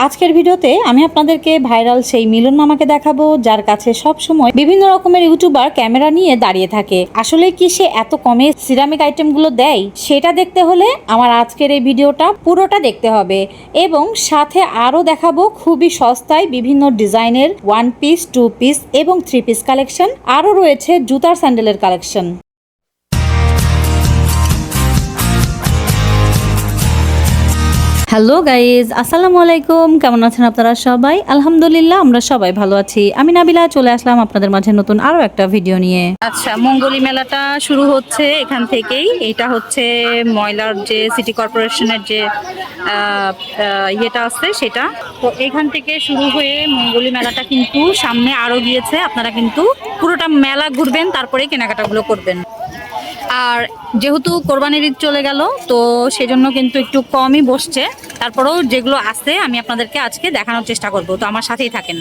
আজকের ভিডিওতে আমি আপনাদেরকে ভাইরাল সেই মিলন মামাকে দেখাবো, যার কাছে সব সময় বিভিন্ন রকমের ইউটিউবার ক্যামেরা নিয়ে দাঁড়িয়ে থাকে। আসলে কি সে এত কমে সিরামিক আইটেমগুলো দেয়? সেটা দেখতে হলে আমার আজকের এই ভিডিওটা পুরোটা দেখতে হবে এবং সাথে আরও দেখাবো খুবই সস্তায় বিভিন্ন ডিজাইনের 1 পিস, 2 পিস এবং 3 পিস কালেকশন। আরও রয়েছে জুতার স্যান্ডেলের কালেকশন। হ্যালো গাইজ, আসসালামু আলাইকুম। কেমন আছেন আপনারা সবাই? আলহামদুলিল্লাহ আমরা সবাই ভালো আছি। আমি নাবিলা চলে আসলাম আপনাদের মাঝে নতুন আরো একটা ভিডিও নিয়ে। আচ্ছা, মঙ্গলী মেলাটা শুরু হচ্ছে এখান থেকেই। এটা হচ্ছে ময়লার যে সিটি কর্পোরেশনের যে ইয়েটা আছে সেটা, তো এখান থেকে শুরু হয়ে মঙ্গলী মেলাটা কিন্তু সামনে আরো গিয়েছে। আপনারা কিন্তু পুরোটা মেলা ঘুরবেন, তারপরে কেনাকাটাগুলো করবেন। আর যেহেতু কোরবানির ঈদ চলে গেল, তো সেজন্য কিন্তু একটু কমই বসছে। তারপরেও যেগুলো আছে আমি আপনাদেরকে আজকে দেখানোর চেষ্টা করব, তো আমার সাথেই থাকেন।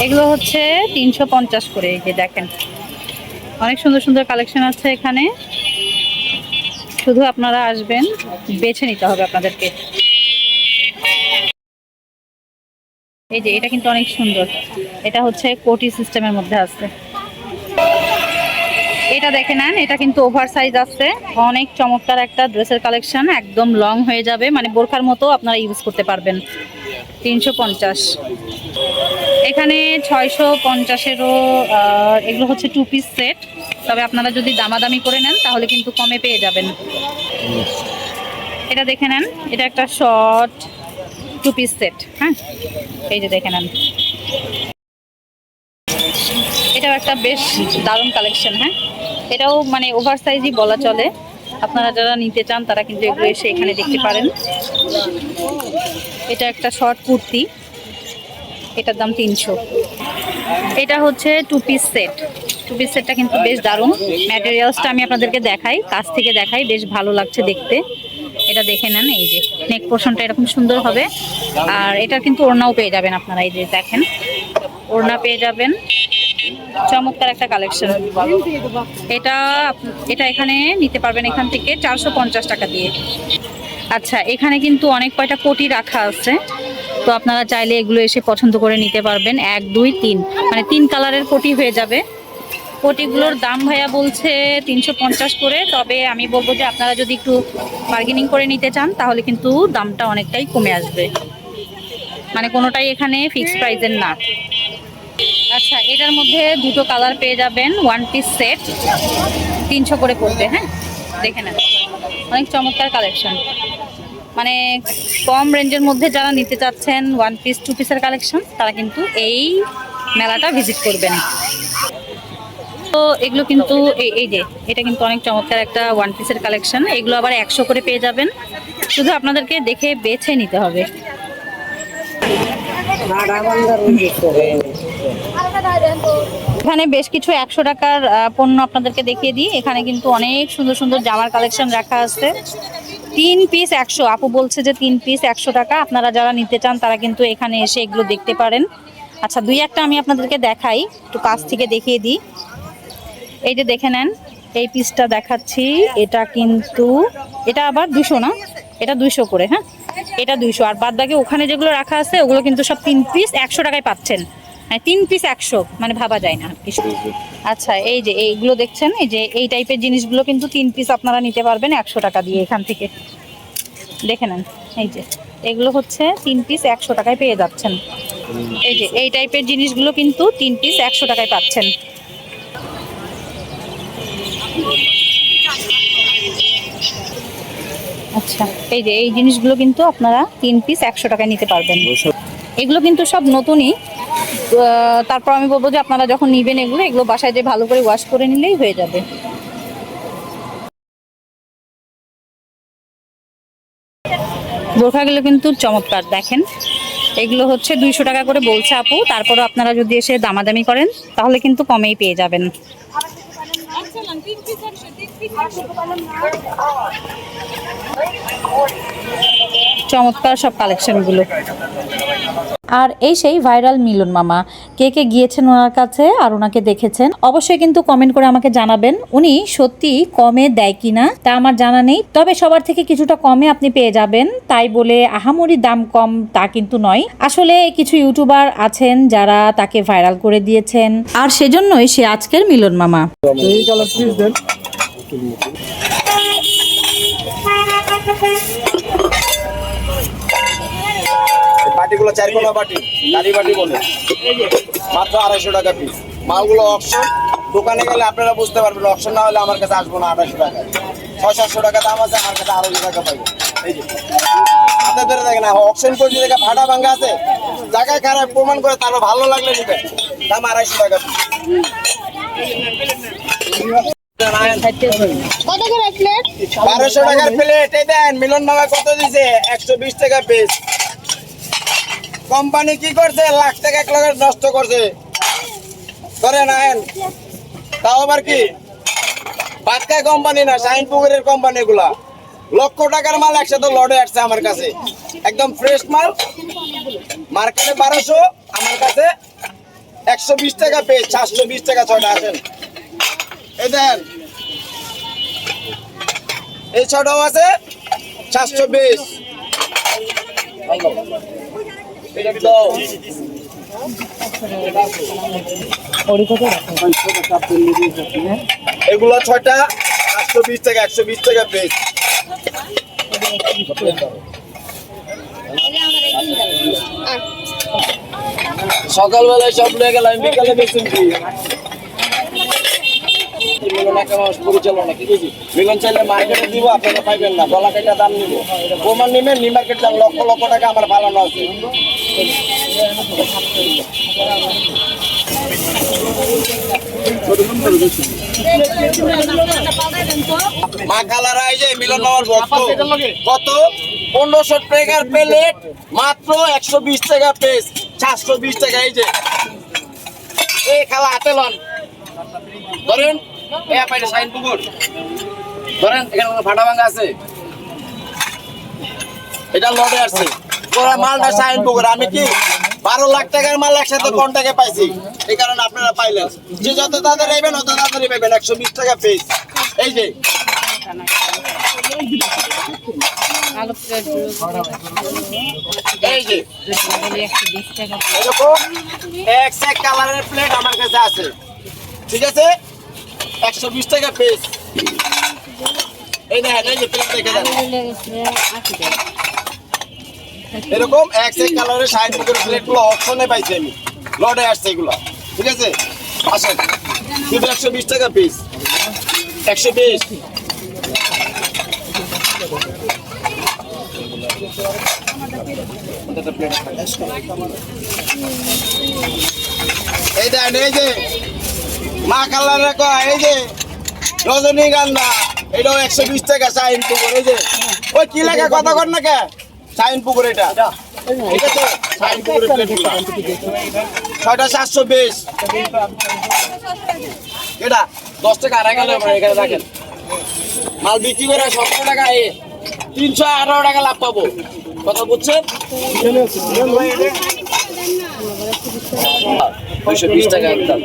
এগুলো হচ্ছে 350 করে, এই যে দেখেন অনেক সুন্দর সুন্দর কালেকশন আছে এখানে। শুধু আপনারা আসবেন, বেছে নিতে হবে আপনাদেরকে। এই যে এটা কিন্তু অনেক সুন্দর, এটা হচ্ছে কোটি সিস্টেমের মধ্যে আছে। এটা দেখে নেন, এটা কিন্তু ওভার সাইজ আছে, অনেক চমৎকার একটা ড্রেসের কালেকশন। একদম লং হয়ে যাবে, মানে বোরখার মতো আপনারা ইউজ করতে পারবেন। 350। এখানে 650-এরও এগুলো হচ্ছে 2 পিস সেট। তবে আপনারা যদি দামাদামি করে নেন তাহলে কিন্তু কমে পেয়ে যাবেন। এটা দেখে নেন, এটা একটা শর্ট 2 পিস সেট। হ্যাঁ, এই যে দেখে নেন, এটাও একটা বেশ দারুণ কালেকশন। হ্যাঁ, এটাও মানে ওভার সাইজই বলা চলে। আপনারা যারা নিতে চান তারা কিন্তু এগুলো এসে এখানে দেখতে পারেন। এটা একটা শর্ট কুর্তি, এটার দাম 300। এটা হচ্ছে 2 পিস সেট। 2 পিস সেটটা কিন্তু বেশ দারুণ। ম্যাটেরিয়ালসটা আমি আপনাদেরকে দেখাই, কাছ থেকে দেখাই, বেশ ভালো লাগছে দেখতে। এটা দেখে নেন, এই যে নেক পোর্শনটা এরকম সুন্দর হবে। আর এটা কিন্তু ওড়নাও পেয়ে যাবেন আপনারা, এই যে দেখেন ওড়না পেয়ে যাবেন। চমৎকার একটা কালেকশন। এটা এটা এখানে নিতে পারবেন এখান থেকে 450 টাকা দিয়ে। আচ্ছা, এখানে কিন্তু অনেক কয়টা কোটি রাখা আছে, তো আপনারা চাইলে এগুলো এসে পছন্দ করে নিতে পারবেন। 1, 2, 3 মানে 3 কালারের কোটি হয়ে যাবে। কোটিগুলোর দাম ভাইয়া বলছে 350 করে। তবে আমি বলবো যে আপনারা যদি একটু বার্গেনিং করে নিতে চান তাহলে কিন্তু দামটা অনেকটাই কমে আসবে, মানে কোনোটাই এখানে ফিক্সড প্রাইসের না। আচ্ছা, এটার মধ্যে দুটো কালার পেয়ে যাবেন, 1 পিস সেট 300 করে পড়বে। হ্যাঁ, দেখে নেন অনেক চমৎকার কালেকশন। মানে কম রেঞ্জের মধ্যে যারা নিতে চাচ্ছেন 1 পিস 2 পিসের কালেকশন, তারা কিন্তু এই মেলাটা ভিজিট করবেন। তো এগুলো কিন্তু এই যে এটা কিন্তু অনেক চমৎকার একটা 1 পিসের কালেকশন। এগুলো আবার 100 করে পেয়ে যাবেন। শুধু আপনাদেরকে দেখে বেছে নিতে হবে। এখানে বেশ কিছু 100 টাকার পণ্য আপনাদেরকে দেখিয়ে দিই। এখানে কিন্তু অনেক সুন্দর সুন্দর জামার কালেকশন রাখা আছে। 3 পিস 100, আপু বলছে যে 3 পিস 100 টাকা। আপনারা যারা নিতে চান তারা কিন্তু এখানে এসে এগুলো দেখতে পারেন। আচ্ছা, 2-1টা আমি আপনাদেরকে দেখাই, একটু কাছ থেকে দেখিয়ে দিই। এই যে দেখে নেন, এই পিসটা দেখাচ্ছি। এটা কিন্তু এটা আবার 200 না, এটা 200 করে। হ্যাঁ, এটা 200। আর বাদ বাকি ওখানে যেগুলো রাখা আছে ওগুলো কিন্তু সব 3 পিস 100 টাকায় পাচ্ছেন। মানে 3 পিস 100, মানে ভাবা যায় না কিছু। আচ্ছা, এই যে এইগুলো দেখছেন, এই যে এই টাইপের জিনিসগুলো কিন্তু 3 পিস আপনারা নিতে পারবেন 100 টাকা দিয়ে এখান থেকে। দেখে নেন, এই যে এগুলো হচ্ছে 3 পিস 100 টাকায় পেয়ে যাচ্ছেন। এই যে এই টাইপের জিনিসগুলো কিন্তু 3 পিস 100 টাকায় পাচ্ছেন। আচ্ছা, এই যে এই জিনিসগুলো কিন্তু আপনারা 3 পিস 100 টাকায় নিতে পারবেন। এগুলো কিন্তু সব নতুনই। তারপর আমি বলবো যে আপনারা যখন নিবেন এগুলো এগুলো বাসায় যে ভালো করে ওয়াশ করে নিলেই হয়ে যাবে। বোরখাগুলো কিন্তু চমৎকার, দেখেন এগুলো হচ্ছে 200 টাকা করে বলছে আপু। তারপরও আপনারা যদি এসে দামাদামি করেন তাহলে কিন্তু কমেই পেয়ে যাবেন। চমৎকার সব কালেকশনগুলো। আর এই সেই ভাইরাল মিলন মামা, কে কে গিয়েছেন ওনার কাছে আর ওনাকে দেখেছেন অবশ্যই কিন্তু কমেন্ট করে আমাকে জানাবেন। উনি সত্যি কমে দেয় কিনা তা আমার জানা নেই, তবে সবার থেকে কিছুটা কমে আপনি পেয়ে যাবেন। তাই বলে আহামরি দাম কম তা কিন্তু নয়। আসলে কিছু ইউটিউবার আছেন যারা তাকে ভাইরাল করে দিয়েছেন, আর সেজন্যই সে আজকের মিলন মামা। বাটিগুলো 4 কোনা বাটি, দাড়ি বাটি বলে, মাত্র 250 টাকা পিস। মালগুলো অকশন, দোকানে গেলে আপনারা বুঝতে পারবেন, অকশন না হলে আমার কাছে আসবো না। 250 টাকা, 600-700 টাকা দাম আছে, আমার কাছে 250 টাকা পাইবে। এই যে আপনাদের দেখেন অকশন করে জায়গা ফাটা ভাঙ্গা আছে, জায়গায় খারাপ প্রমাণ করে, তারও ভালো লাগলে নিবেন। দাম 250 টাকা পিস। কত করে প্লেট? 1200 টাকার প্লেট। এই দেন মিলন মামা কত দিছে? 120 টাকা পিস। কোম্পানি কি করছে? লাখ টাকা 1 লাখ নষ্ট করছে। করেন আইন, তাও আবার কি বাটকা কোম্পানি না, শাইনপুকুরের কোম্পানি গুলা। লক্ষ টাকার মাল একসাথে লড়ে আসছে আমার কাছে, একদম ফ্রেশ মাল। মার্কেটে 1200, আমার কাছে 120 টাকা পিস, 420 টাকা 6টা। আসেন এই দেন, এই 6টাও আছে 420। এগুলো 6টা 820 টাকা, 120 টাকা পিস। সকালবেলায় সব নিয়ে গেলাম, বিকালে বেশি পরিচালনা মিলন চাইলে মার্কেটে দিব, আপনারা পাইবেন না। গলা কাটা দাম নিব, প্রমাণ নিবেন। নি মার্কেট দাম লক্ষ লক্ষ টাকা আমার পালানো আছে। মা কালার এই যে মিলন মামার ভক্ত, কত 1500 টাকার প্লেট, মাত্র 120 টাকা পিস, 420 টাকা। এই যে এই খালা হাতে লন, ধরেন শাইনপুকুর ধরেন, এখানে ফাটা ভাঙ্গা আছে, এটা লড়ে আসছে পুরো মালটা শাইনপুকুর। আমি কি 12 লাখ টাকার মাল একসাথে কন্টাকে পাইছি, এই কারণে আপনারা পাইলেন। যে যত তাড়াতাড়ি নেবেন অত তাড়াতাড়ি পাইবেন। 120 টাকা পিস। এই যে এই যে এরকম এক কালারের প্লেট আমার কাছে আছে, ঠিক আছে? 120 টাকা পিস। এই দেখেন, এই যে প্লেট দেখে যান, এরকম এক কালারের শাইনপুকুরের প্লেটগুলো অপশনে পাইছি আমি, লড়ে আসছে এগুলো, ঠিক আছে? আসেন, শুধু 120 টাকা পিস, 120। এই দেখেন, এই যে মা কালারের, এই যে রজনীগন্ধা, এটাও 120 টাকা শাইনপুকুর। এই যে ওই কি লেখা, কথা কর না কে? শাইনপুকুর, এটা ঠিক আছে? শাইনপুকুরের প্লেটগুলো 6টা 420। এটা 10 টাকা আড়াই গেলে এখানে রাখেন, মাল বিক্রি করে 17 টাকা, 318 টাকা লাভ পাবো। কথা বুঝছেন? 220 টাকা একদম।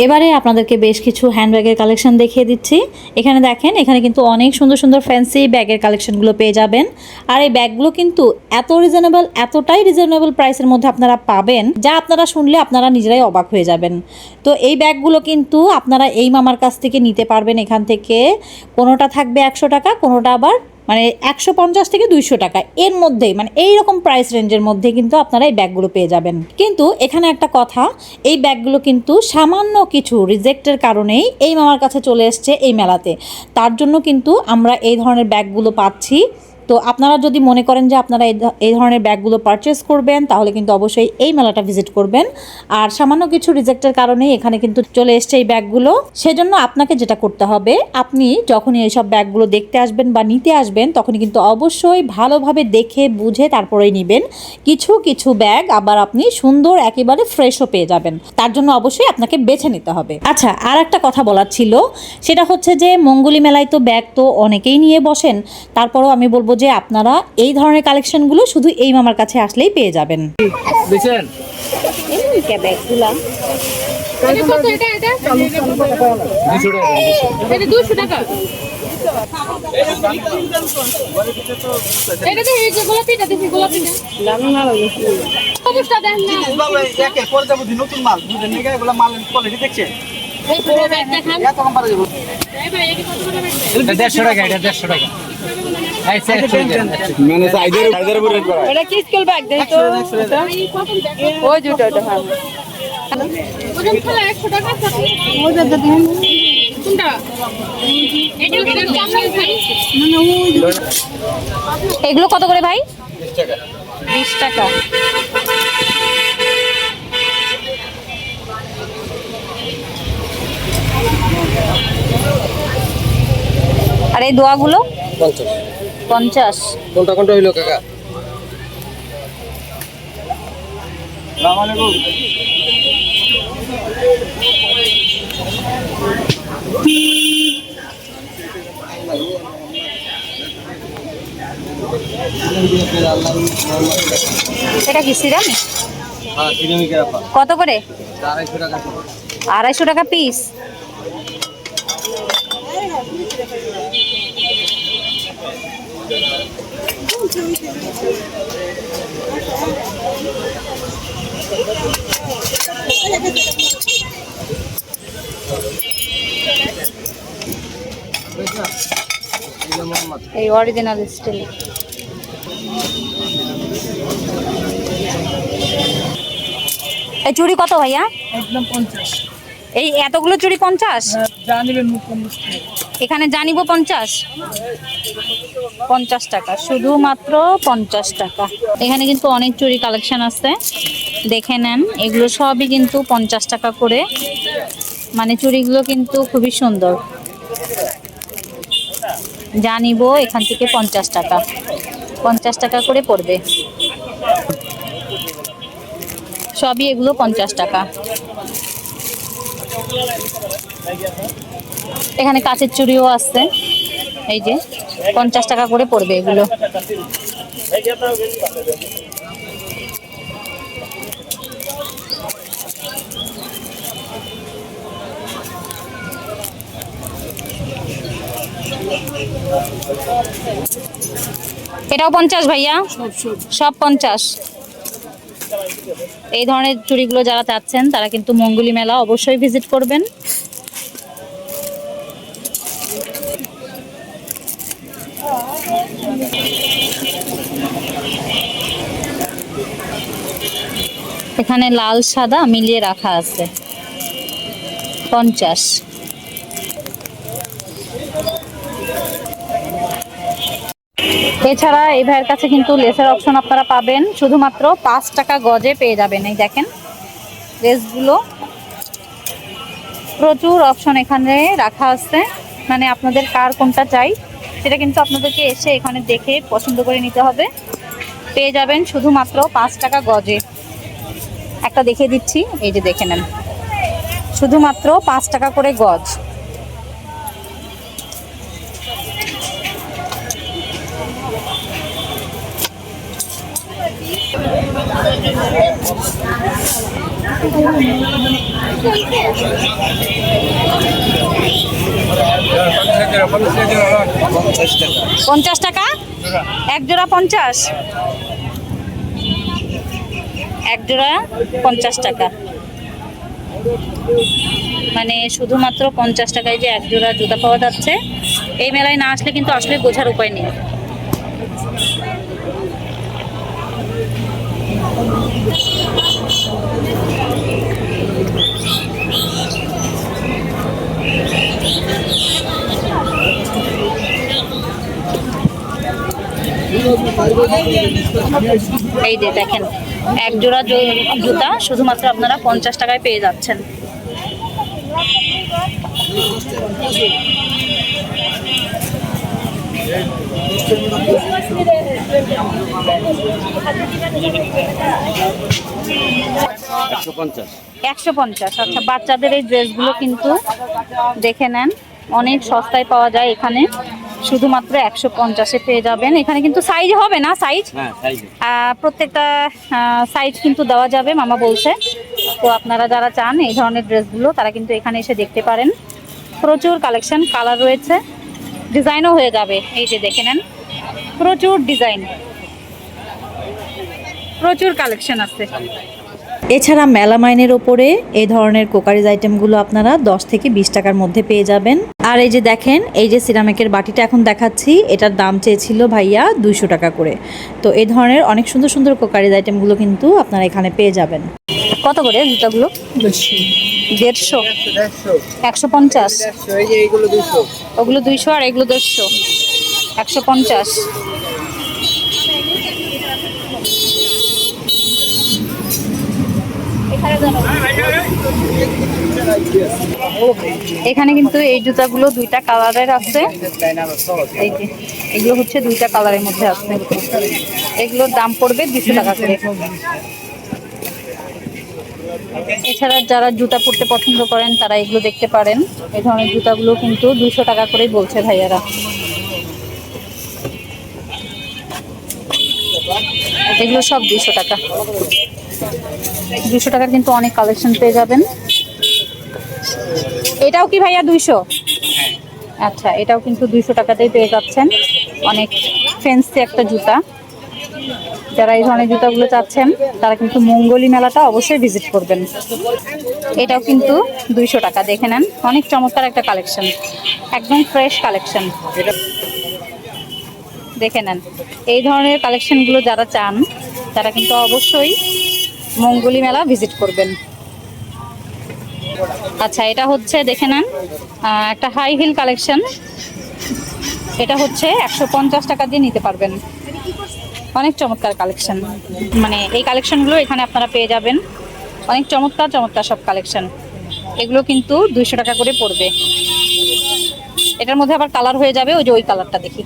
এবারে আপনাদেরকে বেশ কিছু হ্যান্ডব্যাগের কালেকশন দেখিয়ে দিচ্ছি। এখানে দেখেন, এখানে কিন্তু অনেক সুন্দর সুন্দর ফ্যান্সি ব্যাগের কালেকশনগুলো পেয়ে যাবেন। আর এই ব্যাগগুলো কিন্তু এত রিজনেবল, এতটাই রিজনেবল প্রাইসের মধ্যে আপনারা পাবেন, যা আপনারা শুনলে আপনারা নিজেরাই অবাক হয়ে যাবেন। তো এই ব্যাগগুলো কিন্তু আপনারা এই মামার কাছ থেকে নিতে পারবেন। এখান থেকে কোনোটা থাকবে 100 টাকা, কোনোটা আবার মানে 150 থেকে 200 টাকা, এর মধ্যেই, মানে এইরকম প্রাইস রেঞ্জের মধ্যে কিন্তু আপনারা এই ব্যাগগুলো পেয়ে যাবেন। কিন্তু এখানে একটা কথা, এই ব্যাগগুলো কিন্তু সামান্য কিছু রিজেক্টের কারণেই এই মামার কাছে চলে এসছে এই মেলাতে। তার জন্য কিন্তু আমরা এই ধরনের ব্যাগগুলো পাচ্ছি। তো আপনারা যদি মনে করেন যে আপনারা এই ধরনের ব্যাগগুলো পারচেস করবেন তাহলে কিন্তু অবশ্যই এই মেলাটা ভিজিট করবেন। আর সামান্য কিছু রিজেক্টের কারণেই এখানে কিন্তু চলে এসছে এই ব্যাগগুলো। সেজন্য আপনাকে যেটা করতে হবে, আপনি যখনই এইসব ব্যাগগুলো দেখতে আসবেন বা নিতে আসবেন তখনই কিন্তু অবশ্যই ভালোভাবে দেখে বুঝে তারপরেই নেবেন। কিছু কিছু ব্যাগ আবার আপনি সুন্দর একেবারে ফ্রেশও পেয়ে যাবেন, তার জন্য অবশ্যই আপনাকে বেছে নিতে হবে। আচ্ছা, আর একটা কথা বলার ছিল, সেটা হচ্ছে যে মঙ্গলী মেলায় তো ব্যাগ তো অনেকেই নিয়ে বসেন, তারপরও আমি বলবো যে আপনারা এই ধরনের কালেকশনগুলো শুধু এই মামার কাছে আসলেই পেয়ে যাবেন। দেখছেন ব্যাগগুলা নতুন মাল বুঝেন এগুলো মাল কোয়ালিটি দেখছেন 150 টাকা, এটা 150 টাকা। মানে সাইজের উপর রেট করা এটা কি স্কুল ব্যাগ দেই তো ওই দুটো এটা হ্যাঁ ওজন খেলা 100 টাকা ওই দাদা দিন কোনটা এটা কেমন ভাই এগুলো কত করে ভাই? 20 টাকা। 20 টাকা। আর এই দোয়াগুলো 50 50। কোনটা কোনটা হইলো কাকা? আসসালামু আলাইকুম। এটা কি সিরামিক? হ্যাঁ, সিরামিকের আপা। কত করে? 250 টাকা। 250 টাকা পিস। এই অরিজিনাল স্টিল। এই চুড়ি কত ভাইয়া? একদম 50 এই এতগুলো চুড়ি 50? জানিবেন মুখ 50 এখানে জানিব 50? 50 টাকা, শুধুমাত্র 50 টাকা। এখানে কিন্তু অনেক চুড়ি কালেকশন আছে, দেখে নেন। এগুলো সবই কিন্তু 50 টাকা করে, মানে চুড়িগুলো কিন্তু খুবই সুন্দর। জানিব এখান থেকে 50 টাকা, 50 টাকা করে পড়বে সবই, এগুলো 50 টাকা। এখানে কাচের চুড়িও আছে, এই যে 50 টাকা করে পড়বে এগুলো। এটাও 50 ভাইয়া? সব 50। এই ধরনের চুড়িগুলো যারা চাচ্ছেন তারা কিন্তু মঙ্গলী মেলা অবশ্যই ভিজিট করবেন। এখানে লাল সাদা মিলিয়ে রাখা আছে 50। এছাড়া এই ভাইয়ের কাছে কিন্তু লেসের অপশন আপনারা পাবেন, শুধুমাত্র 5 টাকা গজে পেয়ে যাবেন। এই দেখেন লেসগুলো, প্রচুর অপশন এখানে রাখা আছে, মানে আপনাদের কার কোনটা চাই সেটা কিন্তু আপনাদেরকে এসে এখানে দেখে পছন্দ করে নিতে হবে। পেয়ে যাবেন শুধুমাত্র 5 টাকা গজে। একটা দেখিয়ে দিচ্ছি, এই যে দেখে নেন, শুধুমাত্র 5 টাকা করে গজ। পঞ্চাশ টাকা এক জোড়া, 50 এক জোড়া 50 টাকা, মানে শুধুমাত্র 50 টাকায় যে এক জোড়া জুতা পাওয়া যাচ্ছে। এই মেলায় না আসলে কিন্তু আসলে বোঝার উপায় নেই। এই যে দেখেন, এক জোড়া জুতা শুধুমাত্র আপনারা 50 টাকায় পেয়ে যাচ্ছেন। একশো পঞ্চাশ। আচ্ছা, বাচ্চাদের এই ড্রেসগুলো কিন্তু দেখে নেন, অনেক সস্তায় পাওয়া যায় এখানে, শুধুমাত্র 150-এ পেয়ে যাবেন। এখানে কিন্তু সাইজ হবে না, সাইজ প্রত্যেকটা সাইজ কিন্তু দেওয়া যাবে মামা বলছে। তো আপনারা যারা চান এই ধরনের ড্রেসগুলো তারা কিন্তু এখানে এসে দেখতে পারেন। প্রচুর কালেকশন, কালার রয়েছে, ডিজাইনও হয়ে যাবে। এই যে দেখে নেন, প্রচুর ডিজাইন, প্রচুর কালেকশন আছে। এছাড়া মেলামাইনের ওপরে এই ধরনের কোকারিজ আইটেমগুলো আপনারা 10 থেকে 20 টাকার মধ্যে পেয়ে যাবেন। আর এই যে দেখেন, এই যে সিরামিকের বাটিটা এখন দেখাচ্ছি, এটার দাম চেয়েছিল ভাইয়া 200 টাকা করে। তো এই ধরনের অনেক সুন্দর সুন্দর কোকারিজ আইটেমগুলো কিন্তু আপনারা এখানে পেয়ে যাবেন। কত করে জুতাগুলো? 150, 150, ওগুলো 200 আর এগুলো 150, 150। এখানে কিন্তু এই জুতাগুলো দুইটা কালারের আছে। এই যে এগুলো হচ্ছে দুইটা কালারের মধ্যে আছে। এগুলোর দাম পড়বে 200 টাকা করে। এছাড়া যারা জুতা পরতে পছন্দ করেন তারা এগুলো দেখতে পারেন। এই ধরনের জুতাগুলো কিন্তু 200 টাকা করেই বলছে ভাইয়ারা। এগুলো সব 200 টাকা। 200 টাকার কিন্তু অনেক কালেকশন পেয়ে যাবেন। এটাও কি ভাইয়া 200? আচ্ছা, এটাও কিন্তু 200 টাকাতেই পেয়ে যাচ্ছেন। অনেক ফ্যান্সি একটা জুতা। যারা এই ধরনের জুতাগুলো চাচ্ছেন তারা কিন্তু মঙ্গলী মেলাটা অবশ্যই ভিজিট করবেন। এটাও কিন্তু 200 টাকা। দেখে নেন, অনেক চমৎকার একটা কালেকশন, একদম ফ্রেশ কালেকশন। দেখে নেন, এই ধরনের কালেকশনগুলো যারা চান তারা কিন্তু অবশ্যই মঙ্গলী মেলা ভিজিট করবেন। আচ্ছা, এটা হচ্ছে দেখে নেন একটা হাই হিল কালেকশন। এটা হচ্ছে 150 টাকা দিয়ে নিতে পারবেন। অনেক চমৎকার কালেকশন, মানে এই কালেকশনগুলো এখানে আপনারা পেয়ে যাবেন। অনেক চমৎকার চমৎকার সব কালেকশন। এগুলো কিন্তু 200 টাকা করে পড়বে। এটার মধ্যে আবার কালার হয়ে যাবে, ওই যে ওই কালারটা দেখি,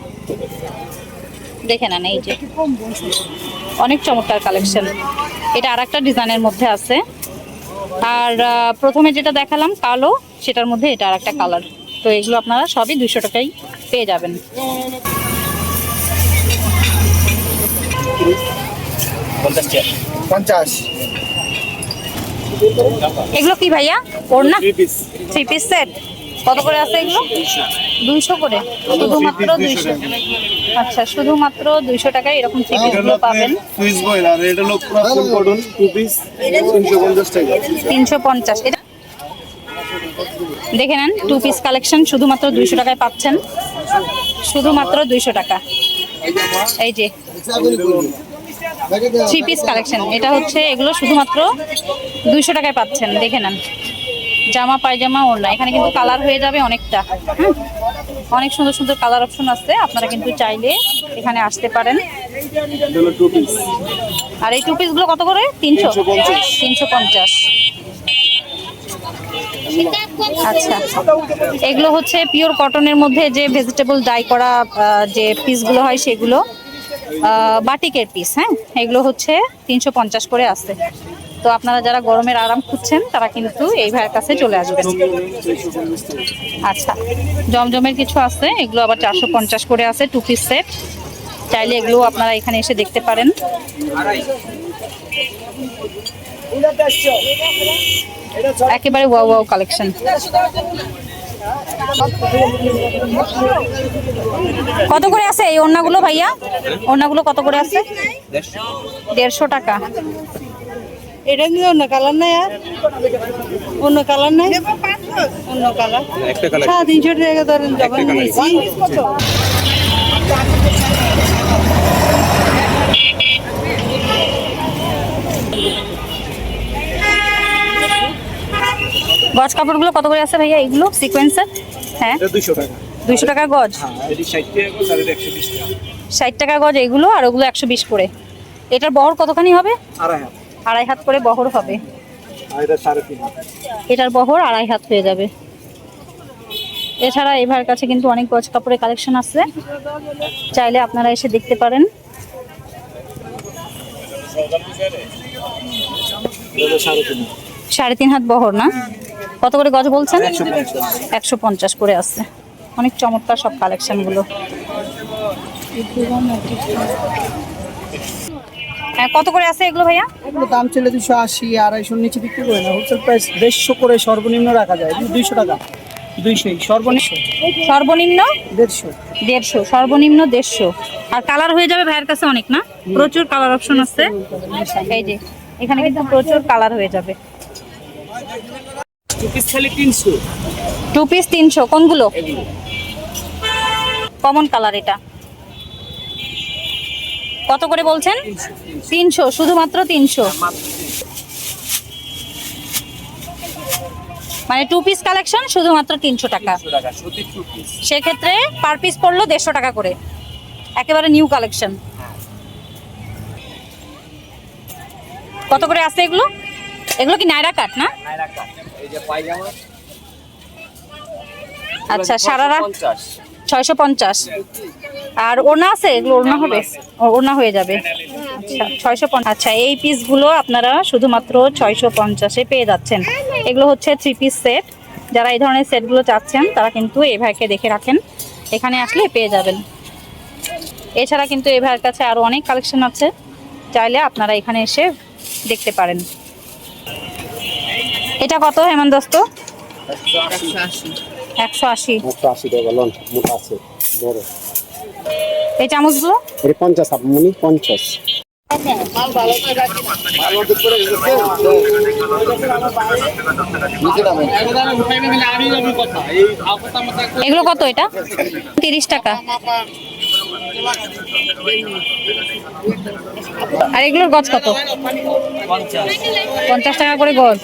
দেখে নেন। এই যে অনেক চমৎকার কালেকশন। এটা আর একটা ডিজাইনের মধ্যে আছে। আর প্রথমে যেটা দেখালাম কালো, সেটার মধ্যে এটা আর একটা কালার। তো এগুলো আপনারা সবই 200 টাকায় পেয়ে যাবেন। এগুলো কি ভাইয়া? ওড়না 3 পিস সেট কত করে আছে এগুলো? 200 করে, শুধুমাত্র 200। আচ্ছা, শুধুমাত্র 200 টাকায় এরকম 3 পিসগুলো পাবেন। সুইচ বয়েল আর এটা হলো পুরো ফুল কটন 2 পিস 350 টাকা। 350। এটা দেখে নেন, 2 পিস কালেকশন শুধুমাত্র 200 টাকায় পাচ্ছেন। শুধুমাত্র 200 টাকা। এই যে 3 পিস কালেকশন, এটা হচ্ছে এগুলো শুধুমাত্র 200 টাকায় পাচ্ছেন। দেখে নেন, জামা পায়জামা ওড়না। এখানে কিন্তু কালার হয়ে যাবে অনেকটা। অনেক সুন্দর সুন্দর কালার অপশন আছে, আপনারা কিন্তু চাইলে এখানে আসতে পারেন। আর এই 2 পিসগুলো কত করে? 350। আচ্ছা, এগুলো হচ্ছে পিওর কটনের মধ্যে যে ভেজিটেবল ডাই করা যে পিসগুলো হয় সেগুলো, বাটিকের পিস। হ্যাঁ, এগুলো হচ্ছে 350 করে আছে। তো আপনারা যারা গরমের আরাম খুঁজছেন তারা কিন্তু এই ভাইয়ের কাছে চলে আসবেন। আচ্ছা, জমজমের কিছু আছে, এগুলো আবার 450 করে আছে, 2 পিস সেট। চাইলে এগুলো আপনারা এখানে এসে দেখতে পারেন। একেবারে ওয়াও ওয়াও কালেকশন। কত করে আছে এই ওড়নাগুলো ভাইয়া? ওড়নাগুলো কত করে আছে? 150 টাকা। এটা নিয়ে অন্য কালার নাই, আর অন্য কালার নাই, অন্য কালার 350 টাকা ধরেন। যখন নিয়েছি গজ কাপড়গুলো কত করে আছে ভাইয়া? এগুলো সিকোয়েন্সের। হ্যাঁ, 200 টাকা। 200 টাকা গজ। হ্যাঁ, এটি 60 টাকা, 120 টাকা। 60 টাকা গজ এগুলো, আর ওগুলো 120 করে। এটার বহর কতখানি হবে? আড়াই হাত করে বহর হবে। এটার বহর 2.5 হাত হয়ে যাবে। এছাড়া এই ভাইয়ের কাছে কিন্তু অনেক গজ কাপড়ের কালেকশন আছে, চাইলে আপনারা এসে দেখতে পারেন। 3.5 হাত বহর না? কত করে গজ বলছেন? 150 করে আছে। অনেক চমৎকার সব কালেকশন গুলো। হ্যাঁ, কত করে আছে এগুলো ভাইয়া? এগুলো দাম চলে 280, 250 নিচে বিক্রি করে না। হোলসেল প্রাইস 150 করে সর্বনিম্ন রাখা যায়। 200 টাকা, 200 সর্বনিম্ন, সর্বনিম্ন 150। 150, সর্বনিম্ন 150। আর কালার হয়ে যাবে ভাইয়ের কাছে অনেক না? প্রচুর কালার অপশন আছে। এই যে এখানে কিন্তু প্রচুর কালার হয়ে যাবে। 2 পিস খালি 300। 2 পিস 300। কোনগুলো? কমন কালার এটা কত করে বলছেন? 300, শুধুমাত্র 300। মানে 2 পিস কালেকশন শুধুমাত্র 300 টাকা। সেক্ষেত্রে পার পিস পড়লো 150 টাকা করে। একেবারে নিউ কালেকশন। কত করে আছে এগুলো? এগুলো কি নাইরা কাট না? আচ্ছা, সারারা 650। আর ওড়না আছে? এগুলো ওড়না হবে? ওড়না হয়ে যাবে। আচ্ছা 650। আচ্ছা, এই পিসগুলো আপনারা শুধুমাত্র 650-এ পেয়ে যাচ্ছেন। এগুলো হচ্ছে 3 পিস সেট। যারা এই ধরনের সেটগুলো চাচ্ছেন তারা কিন্তু এই ভাইকে দেখে রাখেন, এখানে আসলে পেয়ে যাবেন। এছাড়া কিন্তু এই ভাইয়ের কাছে আরও অনেক কালেকশন আছে, চাইলে আপনারা এখানে এসে দেখতে পারেন। এটা কত হেমন্ত দোস্ত? 180। 180 টাকা লন মোটা আছে বড়। এই চামচগুলো? এর 50 আপনি 50। এগুলো কত? এটা 30 টাকা। আর এগুলোর গজ কত? 50 টাকা করে গজ।